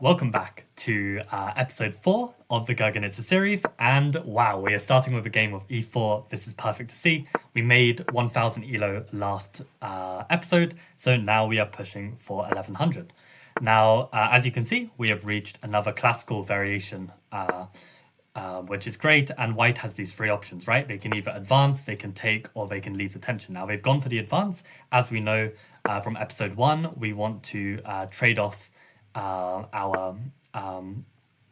Welcome back to episode 4 of the Gurgenidze series, and wow, we are starting with a game of e4. This is perfect to see. We made 1000 ELO last episode, so now we are pushing for 1100. Now, as you can see, we have reached another classical variation, which is great, and white has these three options, right? They can either advance, they can take, or they can leave the tension. Now, they've gone for the advance. As we know from episode 1, we want to trade off our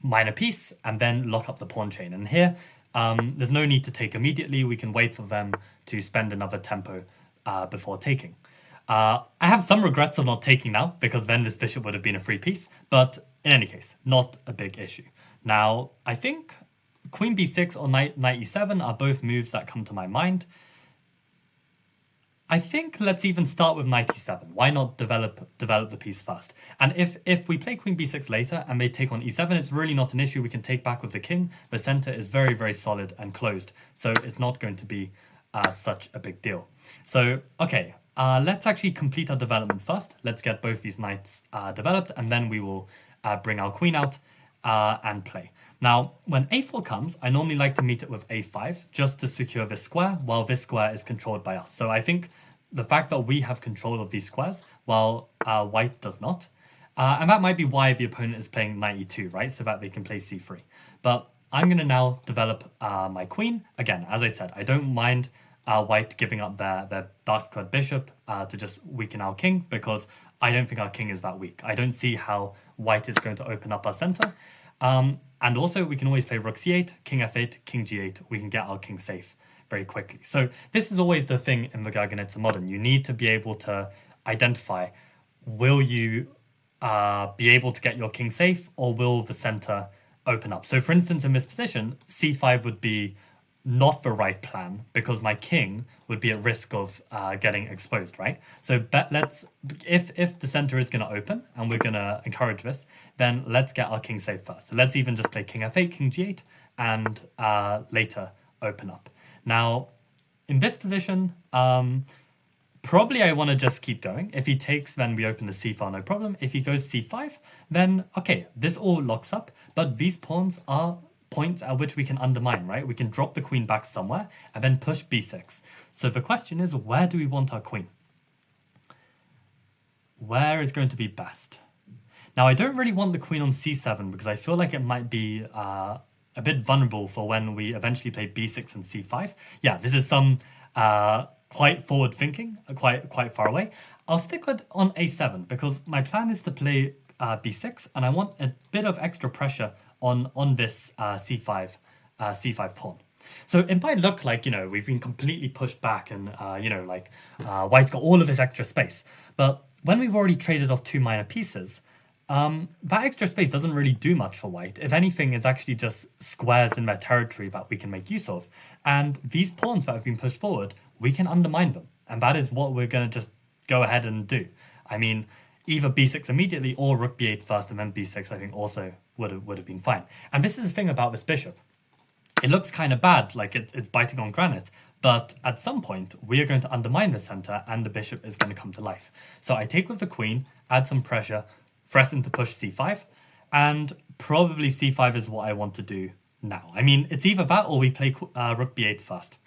minor piece and then lock up the pawn chain. And here, there's no need to take immediately. We can wait for them to spend another tempo before taking. I have some regrets of not taking now, because then this bishop would have been a free piece. But in any case, not a big issue. Now, I think queen b6 or knight e7 are both moves that come to my mind. I think let's even start with knight e7. Why not develop the piece first? And if we play queen b6 later and they take on e7, it's really not an issue. We can take back with the king. The center is very, very solid and closed, so it's not going to be such a big deal. So, okay, let's actually complete our development first. Let's get both these knights developed, and then we will bring our queen out and play. Now, when a4 comes, I normally like to meet it with a5 just to secure this square, while this square is controlled by us. So I think the fact that we have control of these squares, while white does not, and that might be why the opponent is playing knight e2, right? So that they can play c3. But I'm going to now develop my queen. Again, as I said, I don't mind white giving up their dark squared bishop to just weaken our king, because I don't think our king is that weak. I don't see how white is going to open up our center. And also, we can always play rook c8, king f8, king g8. We can get our king safe very quickly. So this is always the thing in the Gurgenidze Modern. You need to be able to identify, will you be able to get your king safe, or will the center open up? So for instance, in this position, c5 would be not the right plan, because my king would be at risk of getting exposed, right? So if the center is going to open and we're going to encourage this, then let's get our king safe first. So let's even just play king f8, king g8, and later open up. Now, in this position, probably I want to just keep going. If he takes, then we open the c file, no problem. If he goes c5, then okay, this all locks up, but these pawns are points at which we can undermine, right? We can drop the queen back somewhere and then push b6. So the question is, where do we want our queen? Where is going to be best? Now, I don't really want the queen on c7, because I feel like it might be a bit vulnerable for when we eventually play b6 and c5. Yeah, this is some quite forward thinking, quite far away. I'll stick with on a7, because my plan is to play b6, and I want a bit of extra pressure on this c5 pawn. So it might look like, we've been completely pushed back and, white's got all of this extra space. But when we've already traded off two minor pieces, that extra space doesn't really do much for white. If anything, it's actually just squares in their territory that we can make use of. And these pawns that have been pushed forward, we can undermine them. And that is what we're going to just go ahead and do. I mean, either b6 immediately or rook b8 first and then b6, I think also would have been fine. And this is the thing about this bishop. It looks kind of bad, like it's biting on granite, but at some point we are going to undermine the center and the bishop is going to come to life. So I take with the queen, add some pressure, threaten to push c5, and probably c5 is what I want to do now. I mean, it's either that or we play rook b8 first.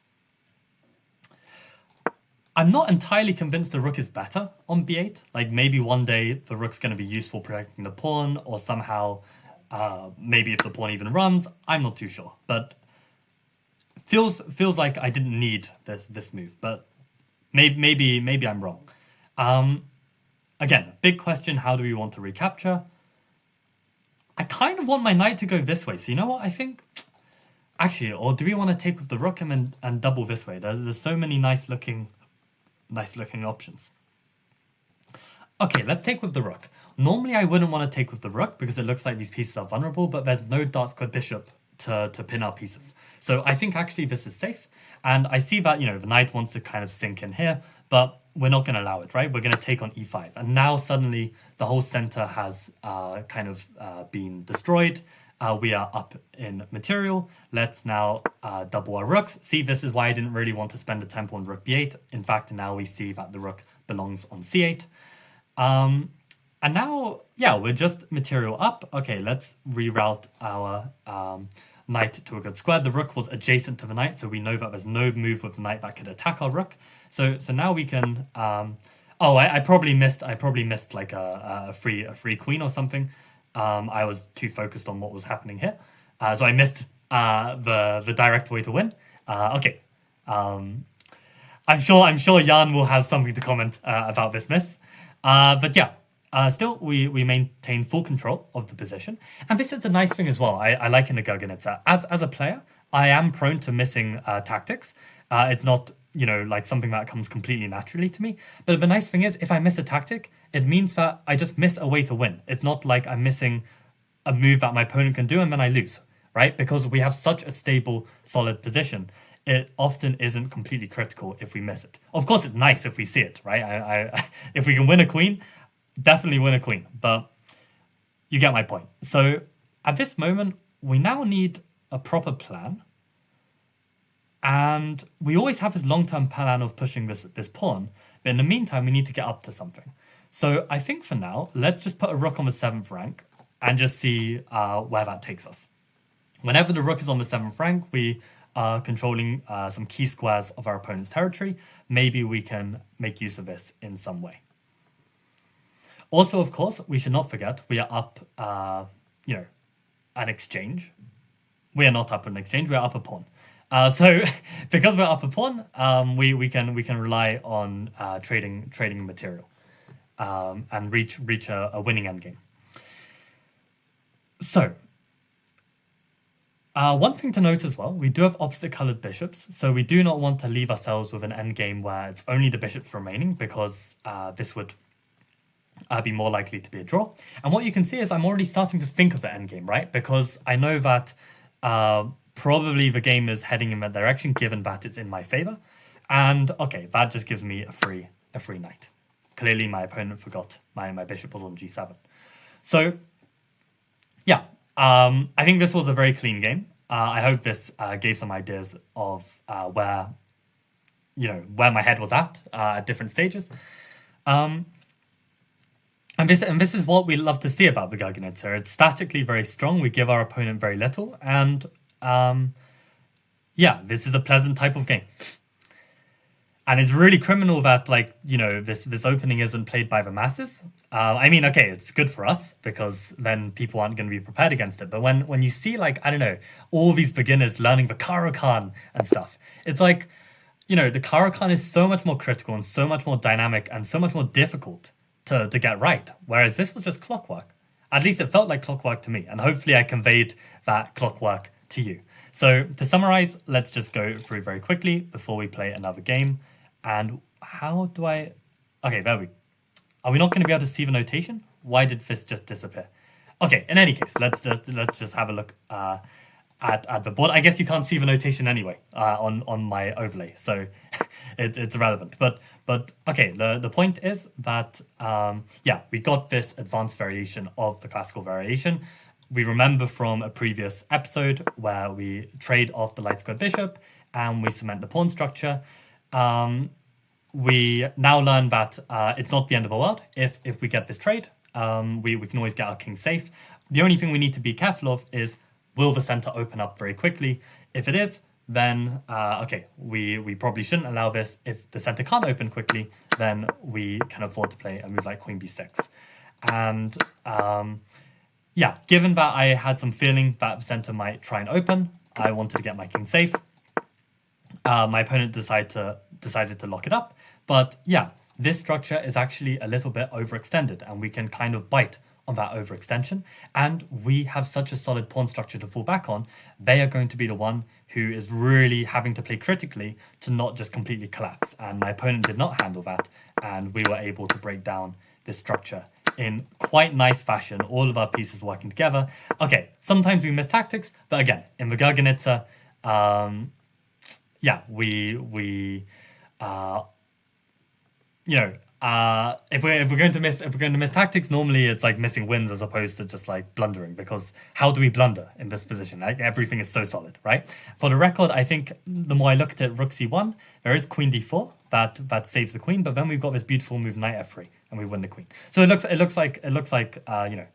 I'm not entirely convinced the rook is better on b8. Like, maybe one day the rook's going to be useful protecting the pawn, or somehow maybe if the pawn even runs. I'm not too sure, but feels like I didn't need this move. But maybe I'm wrong. Again, big question: how do we want to recapture? I kind of want my knight to go this way. So you know what? I think actually, or do we want to take with the rook and double this way? There's so many nice looking options. Okay, let's take with the rook. Normally, I wouldn't want to take with the rook because it looks like these pieces are vulnerable, but there's no dark squared bishop to pin our pieces. So I think actually this is safe. And I see that, the knight wants to kind of sink in here, but we're not going to allow it, right? We're going to take on e5. And now suddenly the whole center has been destroyed. We are up in material. Let's now double our rooks. See, this is why I didn't really want to spend a tempo on rook b8. In fact, now we see that the rook belongs on c8. And now, yeah, we're just material up. Okay, let's reroute our knight to a good square. The rook was adjacent to the knight, so we know that there's no move with the knight that could attack our rook. So now we can. Oh, I probably missed. I probably missed like a free queen or something. I was too focused on what was happening here, so I missed the direct way to win. Okay. I'm sure Jan will have something to comment about this miss. But yeah, still we maintain full control of the position. And this is the nice thing as well. I like in the Gurgenidze. As a player, I am prone to missing tactics. It's not, like something that comes completely naturally to me. But the nice thing is, if I miss a tactic, it means that I just miss a way to win. It's not like I'm missing a move that my opponent can do and then I lose, right? Because we have such a stable, solid position. It often isn't completely critical if we miss it. Of course, it's nice if we see it, right? I if we can win a queen, definitely win a queen. But you get my point. So at this moment, we now need a proper plan. And we always have this long-term plan of pushing this pawn. But in the meantime, we need to get up to something. So I think for now, let's just put a rook on the 7th rank and just see where that takes us. Whenever the rook is on the 7th rank, we are controlling some key squares of our opponent's territory. Maybe we can make use of this in some way. Also, of course, we should not forget we are up, an exchange. We are not up an exchange. We are up a pawn. So because we're up a pawn, we can rely on trading material and reach a winning endgame. So. One thing to note as well, we do have opposite coloured bishops, so we do not want to leave ourselves with an endgame where it's only the bishops remaining, because this would be more likely to be a draw. And what you can see is I'm already starting to think of the endgame, right? Because I know that probably the game is heading in that direction, given that it's in my favour. And okay, that just gives me a free knight. Clearly my opponent forgot my bishop was on g7. So, yeah. I think this was a very clean game. I hope this gave some ideas of where my head was at different stages. And this is what we love to see about the Gurgenidze. It's statically very strong. We give our opponent very little, and this is a pleasant type of game. And it's really criminal that, this opening isn't played by the masses. Okay, it's good for us because then people aren't going to be prepared against it. But when you see, all these beginners learning the Caro-Kann and stuff, it's the Caro-Kann is so much more critical and so much more dynamic and so much more difficult to get right. Whereas this was just clockwork. At least it felt like clockwork to me. And hopefully I conveyed that clockwork to you. So to summarize, let's just go through very quickly before we play another game. And how do I... Okay, there we go. Are we not going to be able to see the notation? Why did this just disappear? Okay, in any case, let's just have a look at the board. I guess you can't see the notation anyway on my overlay, so it's irrelevant. But okay, the point is that we got this advanced variation of the classical variation. We remember from a previous episode where we trade off the light square bishop and we cement the pawn structure. We now learn that it's not the end of the world if we get this trade. We can always get our king safe. The only thing we need to be careful of is, will the center open up very quickly? If it is, then we probably shouldn't allow this. If the center can't open quickly, then we can afford to play a move like queen b6. And given that I had some feeling that the center might try and open, I wanted to get my king safe. My opponent decided to lock it up. But this structure is actually a little bit overextended, and we can kind of bite on that overextension. And we have such a solid pawn structure to fall back on. They are going to be the one who is really having to play critically to not just completely collapse. And my opponent did not handle that, and we were able to break down this structure in quite nice fashion, all of our pieces working together. Okay, sometimes we miss tactics, but again, in the Gurgenidze, if we're going to miss tactics, normally it's like missing wins as opposed to just like blundering, because how do we blunder in this position? Like, everything is so solid, right? For the record, I think the more I look at rook c1, there is queen d4 that saves the queen, but then we've got this beautiful move knight f3, and we win the queen. So it looks like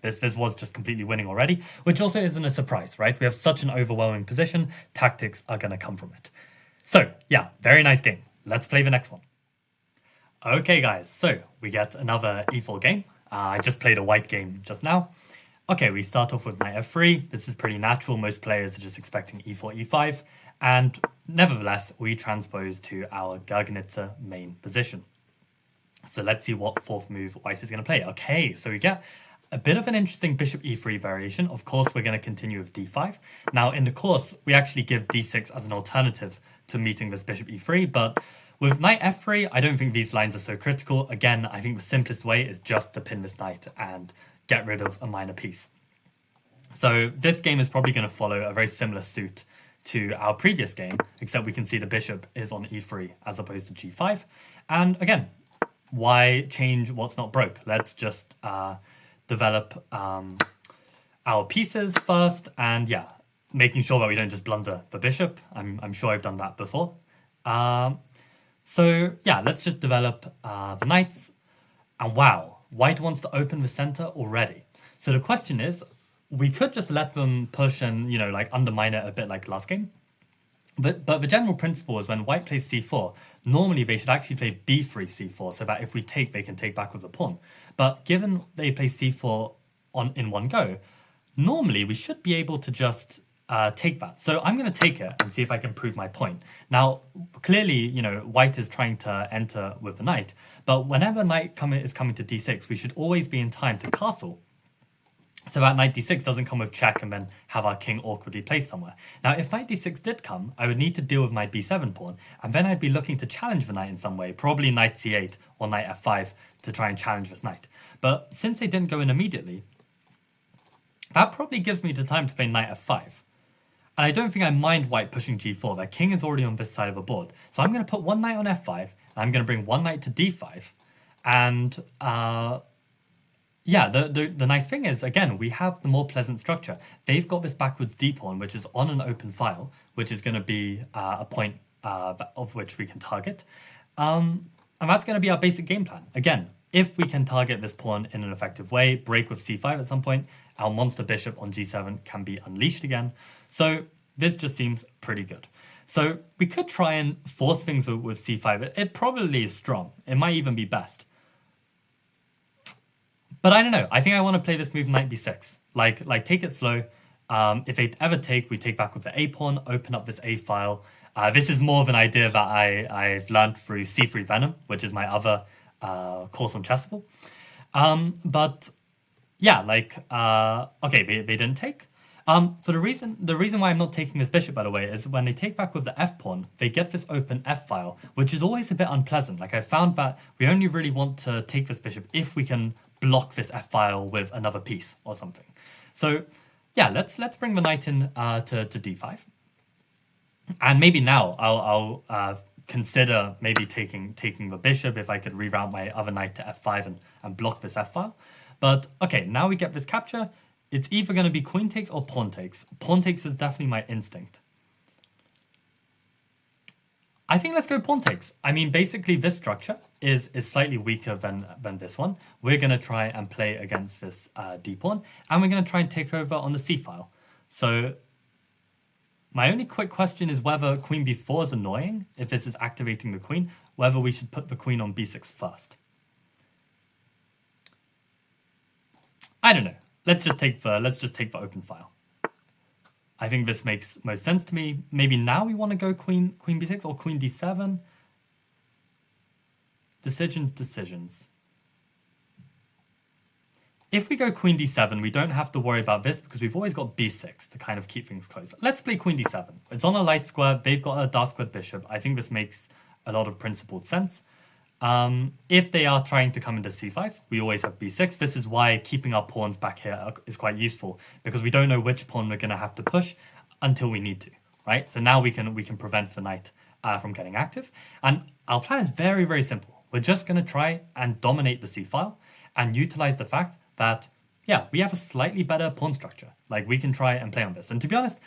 this was just completely winning already, which also isn't a surprise, right? We have such an overwhelming position. Tactics are going to come from it. So yeah, very nice game. Let's play the next one. Okay, guys, so we get another e4 game. I just played a white game just now. Okay, we start off with knight f3. This is pretty natural. Most players are just expecting e4, e5. And nevertheless, we transpose to our Gurgenidze main position. So let's see what fourth move white is going to play. Okay, so we get a bit of an interesting bishop e3 variation. Of course, we're going to continue with d5. Now, in the course, we actually give d6 as an alternative to meeting this bishop e3, but with knight f3, I don't think these lines are so critical. Again, I think the simplest way is just to pin this knight and get rid of a minor piece. So this game is probably going to follow a very similar suit to our previous game, except we can see the bishop is on e3 as opposed to g5. And again, why change what's not broke? Let's just develop our pieces first, and yeah, making sure that we don't just blunder the bishop. I'm sure I've done that before. So yeah, let's just develop the knights. And wow, white wants to open the center already. So the question is, we could just let them push and, like undermine it a bit like last game. But the general principle is when white plays c4, normally they should actually play b3 c4 so that if we take, they can take back with the pawn. But given they play c4 in one go, normally we should be able to just take that. So I'm going to take it and see if I can prove my point. Now, clearly, white is trying to enter with the knight, but whenever knight is coming to d6, we should always be in time to castle, so that knight d6 doesn't come with check and then have our king awkwardly placed somewhere. Now, if knight d6 did come, I would need to deal with my b7 pawn, and then I'd be looking to challenge the knight in some way, probably knight c8 or knight f5 to try and challenge this knight. But since they didn't go in immediately, that probably gives me the time to play knight f5. And I don't think I mind white pushing g4. Their king is already on this side of the board. So I'm going to put one knight on f5, and I'm going to bring one knight to d5. And yeah, the nice thing is, again, we have the more pleasant structure. They've got this backwards d pawn, which is on an open file, which is going to be a point of which we can target. And that's going to be our basic game plan. Again, if we can target this pawn in an effective way, break with c5 at some point, our monster bishop on g7 can be unleashed again. So this just seems pretty good. So we could try and force things with c5. It probably is strong. It might even be best. But I don't know. I think I want to play this move knight b6. Like take it slow. If they ever take, we take back with the a pawn, open up this a file. This is more of an idea that I've learned through c3 Venom, which is my other course on Chessable. But yeah, okay, they didn't take. For the reason why I'm not taking this bishop, by the way, is when they take back with the f pawn, they get this open f file, which is always a bit unpleasant. Like I found that we only really want to take this bishop if we can block this f file with another piece or something. So yeah, let's bring the knight in to d5, and maybe now I'll consider maybe taking the bishop if I could reroute my other knight to f5 and block this f file. But okay, now we get this capture. It's either going to be queen takes or pawn takes. Pawn takes is definitely my instinct. I think let's go pawn takes. I mean, basically this structure is slightly weaker than this one. We're going to try and play against this d pawn, and we're going to try and take over on the c file. So my only quick question is whether queen b4 is annoying, if this is activating the queen, whether we should put the queen on b6 first. I don't know. Let's just take the open file. I think this makes most sense to me. Maybe now we want to go queen b6 or queen d7. Decisions. If we go queen d7, we don't have to worry about this because we've always got b6 to kind of keep things close. Let's play queen d7. It's on a light square. They've got a dark squared bishop. I think this makes a lot of principled sense. If they are trying to come into c5, we always have b6. This is why keeping our pawns back here is quite useful, because we don't know which pawn we're going to have to push until we need to, right? So now we can prevent the knight from getting active. And our plan is very, very simple. We're just going to try and dominate the c file and utilize the fact that, yeah, we have a slightly better pawn structure. Like, we can try and play on this. And to be honest,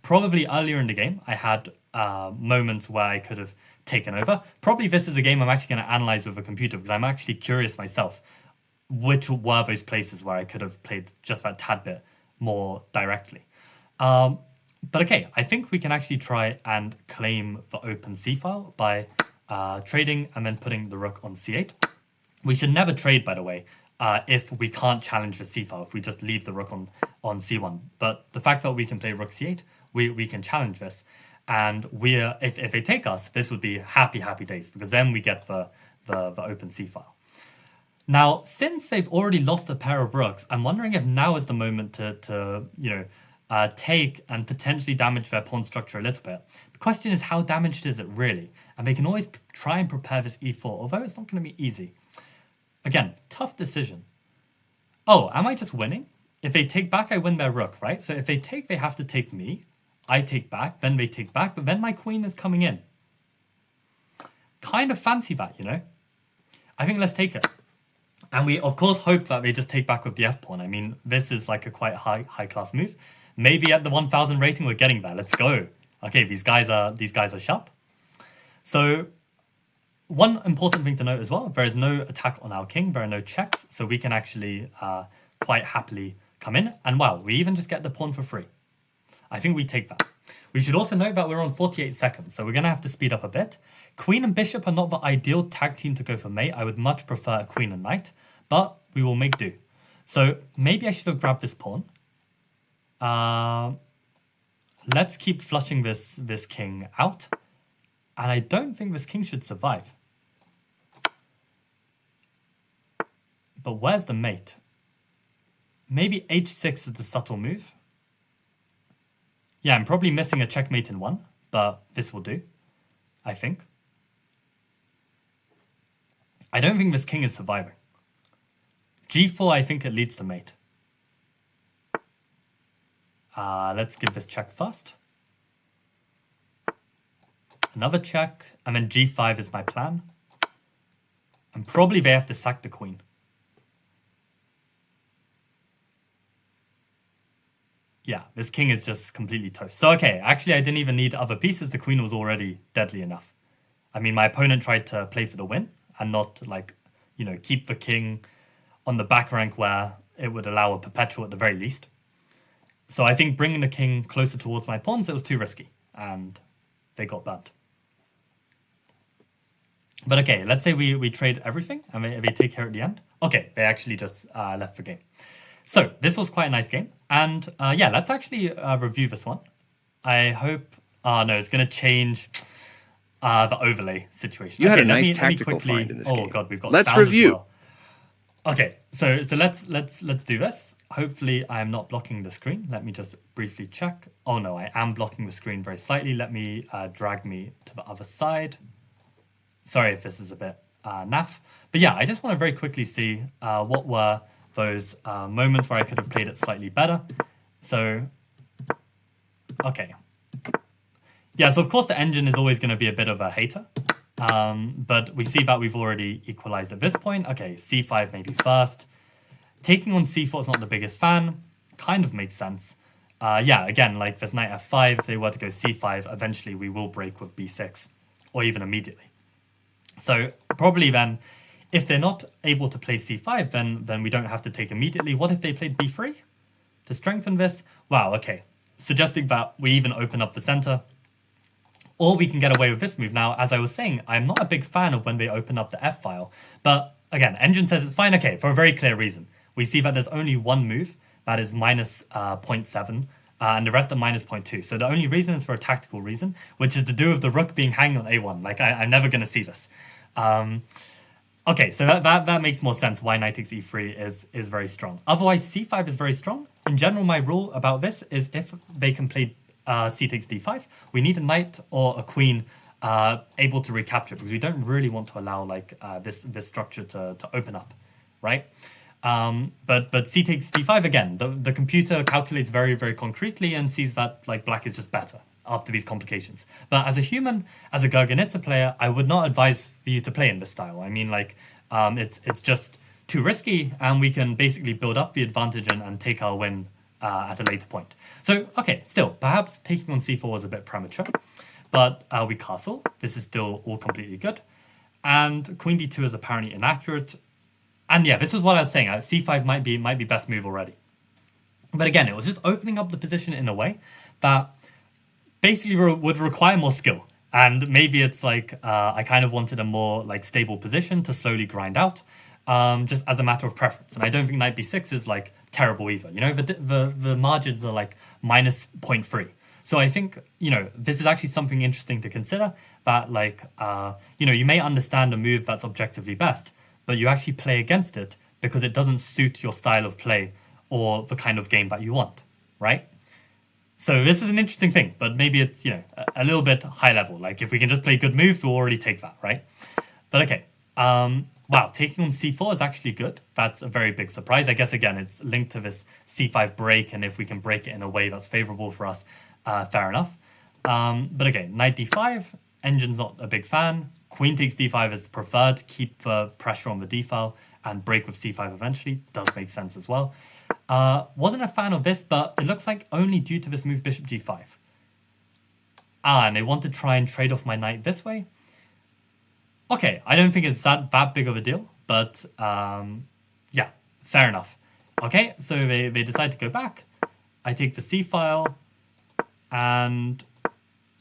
probably earlier in the game, I had moments where I could have taken over. Probably this is a game I'm actually going to analyze with a computer because I'm actually curious myself which were those places where I could have played just that tad bit more directly. But okay, I think we can actually try and claim the open C file by trading and then putting the rook on C8. We should never trade, by the way, if we can't challenge the C file, if we just leave the rook on C1. But the fact that we can play rook C8, we can challenge this. And if they take us, this would be happy days, because then we get the open C file. Now, since they've already lost a pair of rooks, I'm wondering if now is the moment to take and potentially damage their pawn structure a little bit. The question is, how damaged is it really? And they can always try and prepare this e4, although it's not going to be easy. Again, tough decision. Oh, am I just winning? If they take back, I win their rook, right? So if they take, they have to take me. I take back, then they take back, but then my queen is coming in. Kind of fancy that, you know? I think let's take it. And we, of course, hope that they just take back with the f-pawn. I mean, this is like a quite high-class move. Maybe at the 1000 rating, we're getting there. Let's go. Okay, these guys are sharp. So one important thing to note as well, there is no attack on our king. There are no checks, so we can actually quite happily come in. And wow, we even just get the pawn for free. I think we take that. We should also note that we're on 48 seconds, so we're going to have to speed up a bit. Queen and bishop are not the ideal tag team to go for mate. I would much prefer a queen and knight, but we will make do. So maybe I should have grabbed this pawn. Let's keep flushing this king out. And I don't think this king should survive. But where's the mate? Maybe h6 is the subtle move. Yeah, I'm probably missing a checkmate in one, but this will do, I think. I don't think this king is surviving. g4, I think it leads to mate. Let's give this check first. Another check, and then g5 is my plan. And probably they have to sack the queen. Yeah, this king is just completely toast. So, okay, actually I didn't even need other pieces. The queen was already deadly enough. I mean, my opponent tried to play for the win and not, like, you know, keep the king on the back rank where it would allow a perpetual at the very least. So I think bringing the king closer towards my pawns, it was too risky, and they got burnt. But okay, let's say we trade everything, and they take care at the end. Okay, they actually just left the game. So this was quite a nice game, and yeah, let's actually review this one. I hope... no, it's going to change the overlay situation. You had a nice tactical find in this game. Oh god, we've got let's sound review. As well. Okay, so let's do this. Hopefully I am not blocking the screen. Let me just briefly check. Oh no, I am blocking the screen very slightly. Let me drag me to the other side. Sorry if this is a bit naff. But yeah, I just want to very quickly see what were those moments where I could have played it slightly better. So, okay. Yeah, so of course the engine is always going to be a bit of a hater. But we see that we've already equalized at this point. Okay, c5 maybe first. Taking on c4 is not the biggest fan. Kind of makes sense. Yeah, again, like there's knight f5. If they were to go c5, eventually we will break with b6. Or even immediately. So probably then, if they're not able to play c5, then we don't have to take immediately. What if they played b3? To strengthen this? Wow, okay. Suggesting that we even open up the center. Or we can get away with this move. Now, as I was saying, I'm not a big fan of when they open up the F file. But again, Engine says it's fine. Okay, for a very clear reason. We see that there's only one move that is minus 0.7 and the rest are minus 0.2. So the only reason is for a tactical reason, which is to do with the rook being hanging on A1. Like, I'm never going to see this. Okay, so that makes more sense why knight takes e3 is very strong. Otherwise, c5 is very strong. In general, my rule about this is if they can play c takes d5, we need a knight or a queen able to recapture, because we don't really want to allow like this structure to open up, right? But c takes d5 again. The computer calculates very, very concretely and sees that like black is just better after these complications. But as a human, as a Gurgenidze player, I would not advise for you to play in this style. I mean, like it's just too risky, and we can basically build up the advantage and take our win at a later point. So, okay, still, perhaps taking on c4 was a bit premature. but we castle. This is still all completely good. And queen d2 is apparently inaccurate. And yeah, this is what I was saying. c5 might be best move already. But again, it was just opening up the position in a way that basically would require more skill. And maybe it's like I kind of wanted a more like stable position to slowly grind out, just as a matter of preference. And I don't think knight b6 is like terrible either. You know, the margins are like minus 0.3. So I think, you know, this is actually something interesting to consider, that like, you know, you may understand a move that's objectively best, but you actually play against it because it doesn't suit your style of play or the kind of game that you want, right? So this is an interesting thing, but maybe it's, you know, a little bit high level. Like if we can just play good moves, we'll already take that, right? But okay, wow, taking on c4 is actually good. That's a very big surprise. I guess, again, it's linked to this c5 break, and if we can break it in a way that's favorable for us, fair enough. But again, knight d5, engine's not a big fan. Queen takes d5 is preferred, keep the pressure on the d file, and break with c5 eventually. Does make sense as well. Wasn't a fan of this, but it looks like only due to this move bishop g5. And they want to try and trade off my knight this way. Okay, I don't think it's that big of a deal, but yeah, fair enough. Okay, so they decide to go back. I take the c file, and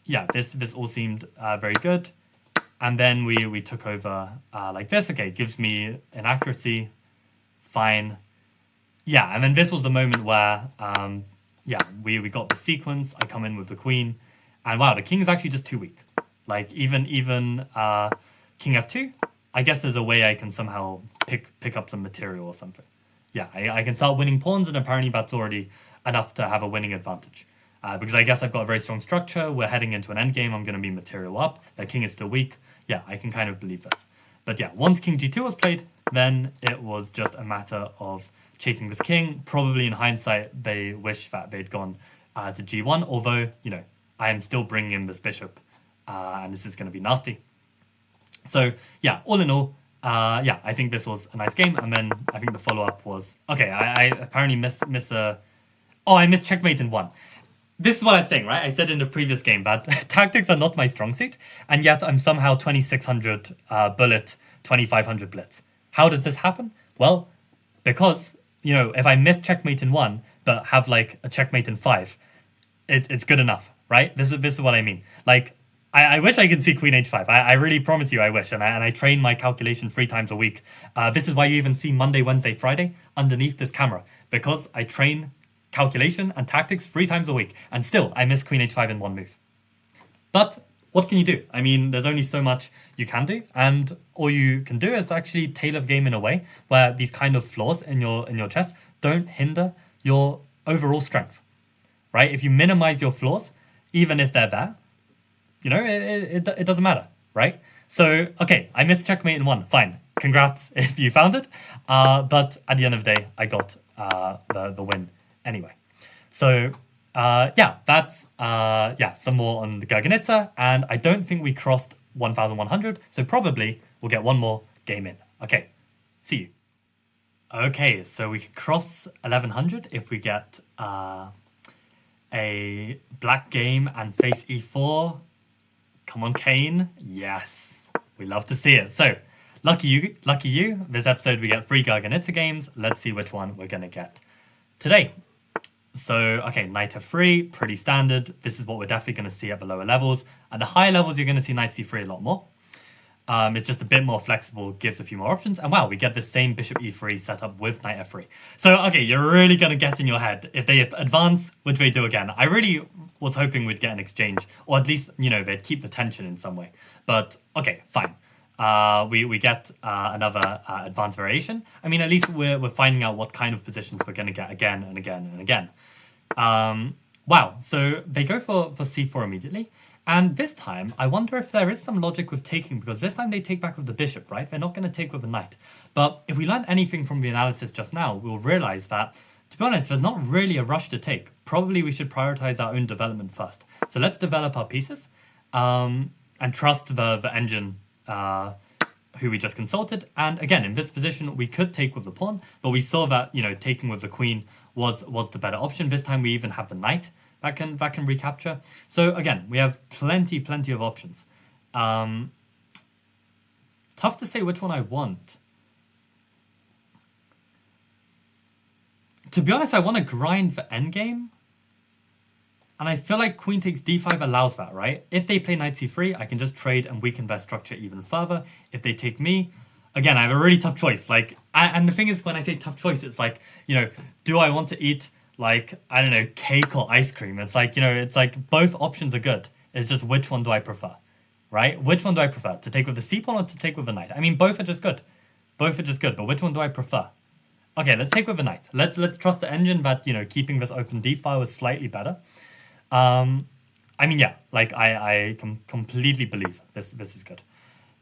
yeah, this all seemed very good. And then we took over like this. Okay, gives me inaccuracy, fine. Yeah, and then this was the moment where, yeah, we got the sequence. I come in with the queen, and wow, the king is actually just too weak. Like even king f2, I guess there's a way I can somehow pick up some material or something. Yeah, I can start winning pawns, and apparently that's already enough to have a winning advantage. Because I guess I've got a very strong structure. We're heading into an endgame. I'm going to be material up. The king is still weak. Yeah, I can kind of believe this. But yeah, once king g2 was played, then it was just a matter of chasing this king. Probably in hindsight, they wish that they'd gone to g1. Although, you know, I am still bringing in this bishop. And this is going to be nasty. So yeah, all in all, yeah, I think this was a nice game. And then I think the follow-up was... Okay, I apparently I missed checkmate in one. This is what I was saying, right? I said in the previous game that tactics are not my strong suit, and yet I'm somehow 2600 bullet, 2500 blitz. How does this happen? Well, because, you know, if I miss checkmate in one, but have like a checkmate in 5, it's good enough, right? This is what I mean. Like, I wish I could see queen h5. I really promise you I wish, and I train my calculation 3 times a week. This is why you even see Monday, Wednesday, Friday underneath this camera, because I train calculation and tactics 3 times a week, and still I miss queen h5 in one move. But what can you do? I mean, there's only so much you can do, and all you can do is actually tailor the game in a way where these kind of flaws in your chess don't hinder your overall strength, right? If you minimize your flaws, even if they're there, you know, it doesn't matter, right? So, okay, I missed checkmate in one, fine. Congrats if you found it, but at the end of the day, I got the win anyway. So yeah, that's yeah, some more on the Gurgenidze, and I don't think we crossed 1100, so probably we'll get one more game in. Okay, see you. Okay, so we can cross 1100 if we get a black game and face e4. Come on, Kane. Yes, we love to see it. So lucky you. This episode we get 3 Gurgenidze games. Let's see which one we're gonna get today. So, okay, knight f3, pretty standard. This is what we're definitely going to see at the lower levels. At the higher levels, you're going to see knight c3 a lot more. It's just a bit more flexible, gives a few more options. And wow, we get the same bishop e3 setup with knight f3. So, okay, you're really going to get in your head. If they advance, which they do again. I really was hoping we'd get an exchange. Or at least, you know, they'd keep the tension in some way. But, okay, fine. We get another advanced variation. I mean, at least we're finding out what kind of positions we're going to get again and again and again. Wow, so they go for c4 immediately. And this time, I wonder if there is some logic with taking, because this time they take back with the bishop, right? They're not going to take with the knight. But if we learn anything from the analysis just now, we'll realize that, to be honest, there's not really a rush to take. Probably we should prioritize our own development first. So let's develop our pieces and trust the engine who we just consulted. And again, in this position, we could take with the pawn, but we saw that, you know, taking with the queen was the better option. This time we even have the knight that can recapture. So again, we have plenty of options. Tough to say which one I want. To be honest, I want to grind for endgame. And I feel like queen takes d5 allows that, right? If they play knight c3, I can just trade and weaken their structure even further. If they take me, again, I have a really tough choice. Like, and the thing is, when I say tough choice, it's like, you know, do I want to eat, like, I don't know, cake or ice cream? It's like, you know, it's like both options are good. It's just which one do I prefer, right? Which one do I prefer? To take with the c-pawn or to take with the knight? I mean, both are just good. Both are just good, but which one do I prefer? Okay, let's take with the knight. Let's trust the engine that, you know, keeping this open d-file is slightly better. I mean, yeah, like I completely believe this is good.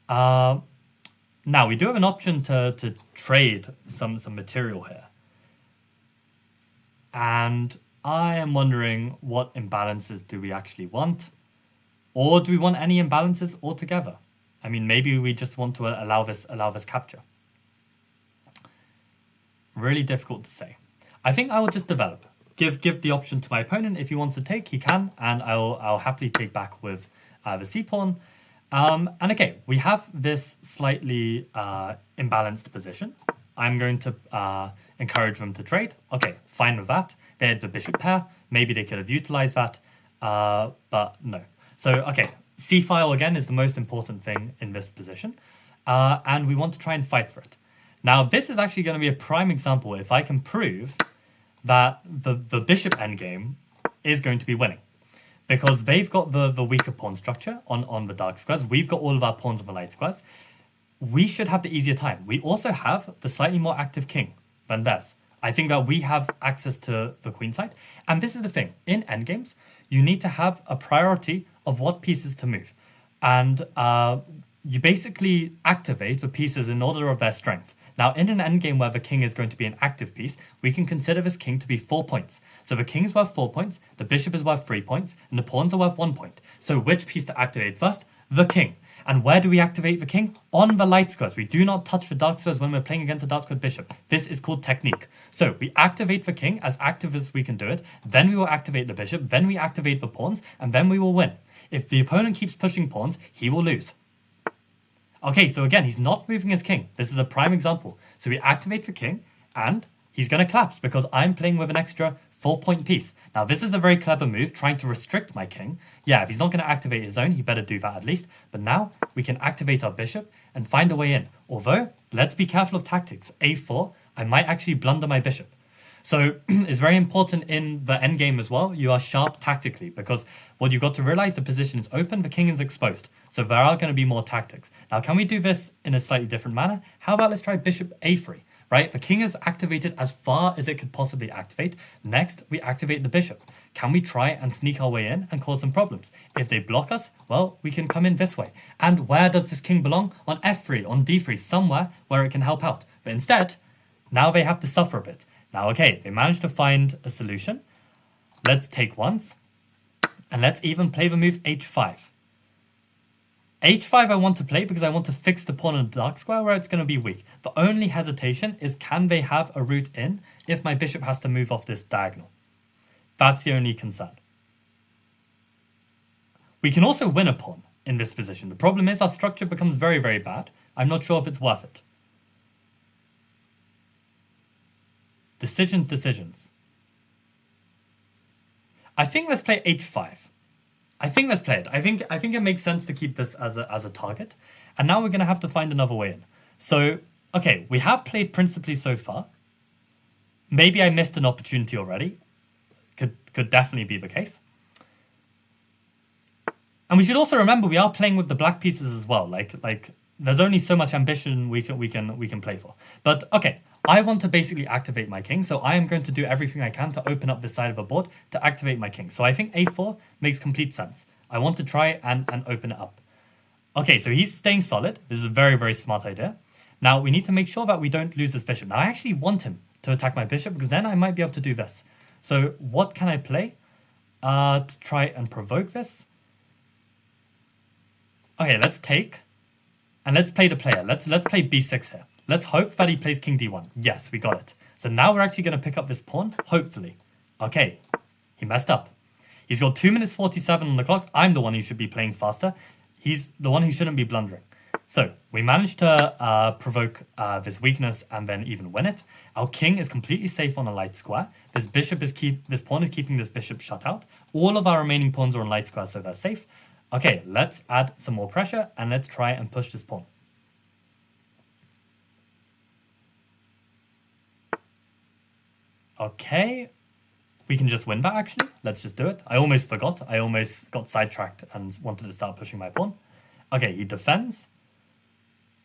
Now we do have an option to trade some material here, and I am wondering what imbalances do we actually want, or do we want any imbalances altogether? I mean, maybe we just want to allow this capture. Really difficult to say. I think I will just develop. Give the option to my opponent. If he wants to take, he can, and I'll happily take back with the c-pawn. And okay, we have this slightly imbalanced position. I'm going to encourage them to trade. Okay, fine with that. They had the bishop pair. Maybe they could have utilized that, but no. So okay, c-file again is the most important thing in this position, and we want to try and fight for it. Now this is actually going to be a prime example if I can prove that the bishop endgame is going to be winning. Because they've got the weaker pawn structure on the dark squares. We've got all of our pawns on the light squares. We should have the easier time. We also have the slightly more active king than theirs. I think that we have access to the queen side. And this is the thing. In endgames, you need to have a priority of what pieces to move. And you basically activate the pieces in order of their strength. Now, in an endgame where the king is going to be an active piece, we can consider this king to be 4 points. So the king is worth 4 points, the bishop is worth 3 points, and the pawns are worth 1 point. So which piece to activate first? The king. And where do we activate the king? On the light squares. We do not touch the dark squares when we're playing against a dark squared bishop. This is called technique. So we activate the king as active as we can do it, then we will activate the bishop, then we activate the pawns, and then we will win. If the opponent keeps pushing pawns, he will lose. Okay, so again, he's not moving his king. This is a prime example. So we activate the king, and he's going to collapse because I'm playing with an extra 4-point piece. Now, this is a very clever move, trying to restrict my king. Yeah, if he's not going to activate his own, he better do that at least. But now, we can activate our bishop and find a way in. Although, let's be careful of tactics. a4, I might actually blunder my bishop. So it's very important in the endgame as well. You are sharp tactically because what you've got to realize, the position is open, the king is exposed. So there are going to be more tactics. Now, can we do this in a slightly different manner? How about let's try bishop a3, right? The king is activated as far as it could possibly activate. Next, we activate the bishop. Can we try and sneak our way in and cause some problems? If they block us, well, we can come in this way. And where does this king belong? On f3, on d3, somewhere where it can help out. But instead, now they have to suffer a bit. Now, okay, they managed to find a solution. Let's take once. And let's even play the move h5. h5 I want to play because I want to fix the pawn on the dark square where it's going to be weak. The only hesitation is, can they have a route in if my bishop has to move off this diagonal? That's the only concern. We can also win a pawn in this position. The problem is our structure becomes very, very bad. I'm not sure if it's worth it. Decisions. I think let's play h5. I think let's play it. I think it makes sense to keep this as a target. And now we're going to have to find another way in. So, okay, we have played principally so far. Maybe I missed an opportunity already. Could definitely be the case. And we should also remember we are playing with the black pieces as well. Like there's only so much ambition we can play for. But okay, I want to basically activate my king, so I am going to do everything I can to open up this side of the board to activate my king. So I think a4 makes complete sense. I want to try and open it up. Okay, so he's staying solid. This is a very, very smart idea. Now we need to make sure that we don't lose this bishop. Now I actually want him to attack my bishop because then I might be able to do this. So what can I play to try and provoke this? Okay, let's take. And let's play the player. Let's play b6 here. Let's hope that he plays king d1. Yes, we got it. So now we're actually going to pick up this pawn, hopefully. Okay, he messed up. He's got 2 minutes 47 on the clock. I'm the one who should be playing faster. He's the one who shouldn't be blundering. So we managed to provoke this weakness and then even win it. Our king is completely safe on a light square. This pawn is keeping this bishop shut out. All of our remaining pawns are on light square, so they're safe. Okay, let's add some more pressure and let's try and push this pawn. Okay, we can just win that actually. Let's just do it. I almost forgot. I almost got sidetracked and wanted to start pushing my pawn. Okay, he defends.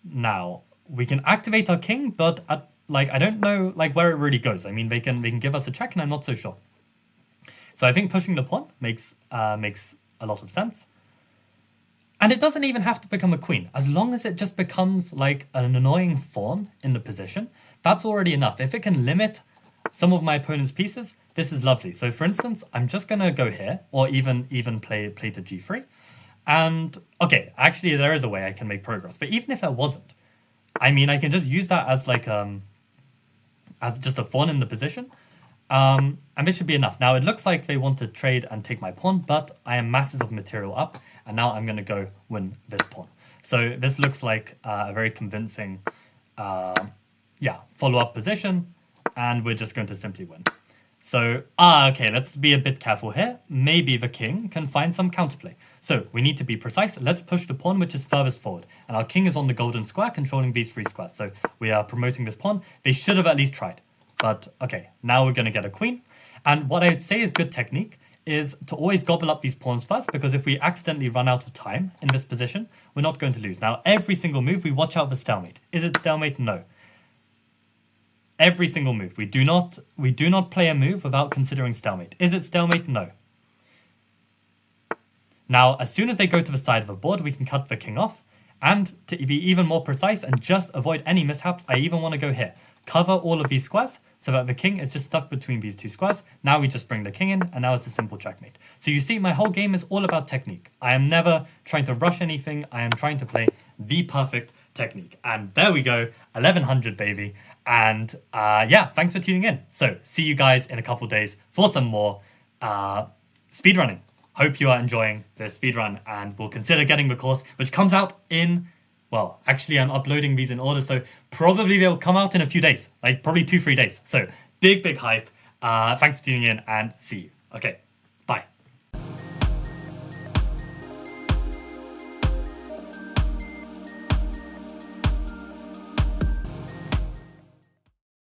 Now, we can activate our king, but I don't know where it really goes. I mean, they can give us a check and I'm not so sure. So I think pushing the pawn makes a lot of sense. And it doesn't even have to become a queen. As long as it just becomes like an annoying pawn in the position, that's already enough. If it can limit some of my opponent's pieces, this is lovely. So for instance, I'm just going to go here or even play to g3. And okay, actually there is a way I can make progress. But even if there wasn't, I mean, I can just use that as as just a pawn in the position. And this should be enough. Now it looks like they want to trade and take my pawn, but I am masses of material up. And now I'm going to go win this pawn. So this looks like a very convincing follow-up position. And we're just going to simply win. So, okay, let's be a bit careful here. Maybe the king can find some counterplay. So we need to be precise. Let's push the pawn which is furthest forward. And our king is on the golden square controlling these 3 squares. So we are promoting this pawn. They should have at least tried. But okay, now we're going to get a queen. And what I would say is good technique is to always gobble up these pawns first, because if we accidentally run out of time in this position, we're not going to lose. Now, every single move, we watch out for stalemate. Is it stalemate? No. Every single move. We do not play a move without considering stalemate. Is it stalemate? No. Now, as soon as they go to the side of the board, we can cut the king off. And to be even more precise and just avoid any mishaps, I even want to go here. Cover all of these squares so that the king is just stuck between these 2 squares. Now we just bring the king in, and now it's a simple checkmate. So you see, my whole game is all about technique. I am never trying to rush anything. I am trying to play the perfect technique. And there we go, 1100, baby. And thanks for tuning in. So see you guys in a couple days for some more speedrunning. Hope you are enjoying the speedrun, and we'll consider getting the course, which comes out in, well, actually I'm uploading these in order, so probably they'll come out in a few days, like probably 2-3 days. So big hype. Thanks for tuning in, and see you. Okay.